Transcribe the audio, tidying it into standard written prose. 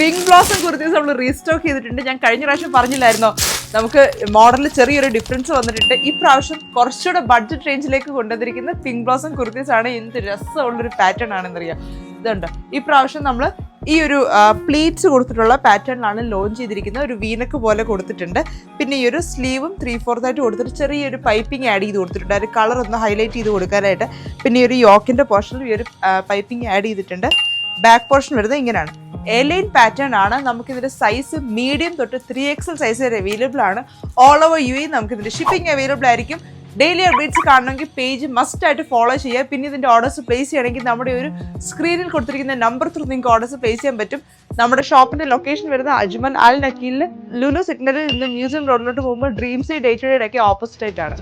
Pink blossom kurtis നമ്മൾ restock ചെയ്തിട്ടുണ്ട്. ഞാൻ കഴിഞ്ഞ പ്രാവശ്യം പറഞ്ഞില്ലായിരുന്നോ നമുക്ക് മോഡലിൽ ചെറിയൊരു ഡിഫറൻസ് വന്നിട്ടുണ്ട്. ഈ പ്രാവശ്യം കുറച്ചുകൂടെ ബഡ്ജറ്റ് റേഞ്ചിലേക്ക് കൊണ്ടുവന്നിരിക്കുന്ന പിങ്ക് ബ്ലോസം കുർത്തീസ് ആണ്. എന്ത് രസമുള്ളൊരു പാറ്റേൺ ആണെന്നറിയാം. ഇതുണ്ട്, ഈ പ്രാവശ്യം നമ്മൾ ഈ ഒരു പ്ലീറ്റ്സ് കൊടുത്തിട്ടുള്ള പാറ്റേണിലാണ് ലോഞ്ച് ചെയ്തിരിക്കുന്നത്. ഒരു വീനക്ക് പോലെ കൊടുത്തിട്ടുണ്ട്. പിന്നെ ഈ ഒരു സ്ലീവും 3/4 ആയിട്ട് കൊടുത്തിട്ട് ചെറിയൊരു പൈപ്പിംഗ് ആഡ് ചെയ്ത് കൊടുത്തിട്ടുണ്ട്. ഒരു കളർ ഒന്ന് ഹൈലൈറ്റ് ചെയ്ത് കൊടുക്കാനായിട്ട്. പിന്നെ ഈ ഒരു യോക്കിൻ്റെ പോർഷനിൽ ഈ ഒരു പൈപ്പിംഗ് ആഡ് ചെയ്തിട്ടുണ്ട്. ബാക്ക് പോർഷൻ വരുന്നത് ഇങ്ങനെയാണ്. എലൈൻ പാറ്റേൺ ആണ്. നമുക്കിതിൻ്റെ സൈസ് മീഡിയം തൊട്ട് 3XL സൈസ് വരെ അവൈലബിൾ ആണ്. ഓൾ ഓവർ UAE നമുക്കിതിൻ്റെ ഷിപ്പിംഗ് അവൈലബിൾ ആയിരിക്കും. ഡെയിലി അപ്ഡേറ്റ്സ് കാണണമെങ്കിൽ പേജ് മസ്റ്റ് ആയിട്ട് ഫോളോ ചെയ്യുക. പിന്നെ ഇതിൻ്റെ ഓർഡേഴ്സ് പ്ലേസ് ചെയ്യണമെങ്കിൽ നമ്മുടെ ഒരു സ്ക്രീനിൽ കൊടുത്തിരിക്കുന്ന നമ്പർ ത്രൂ നിങ്ങൾക്ക് ഓർഡേഴ്സ് പ്ലേസ് ചെയ്യാൻ പറ്റും. നമ്മുടെ ഷോപ്പിൻ്റെ ലൊക്കേഷൻ വരുന്നത് അജ്മൽ അൽ നക്കീലിൽ ലുലു സിഗ്നലിൽ നിന്ന് മ്യൂസിയം റോഡിലോട്ട് പോകുമ്പോൾ ഡ്രീം സൈ ഡേറ്റയുടെ ഒക്കെ ഓപ്പോസിറ്റ് ആയിട്ടാണ്.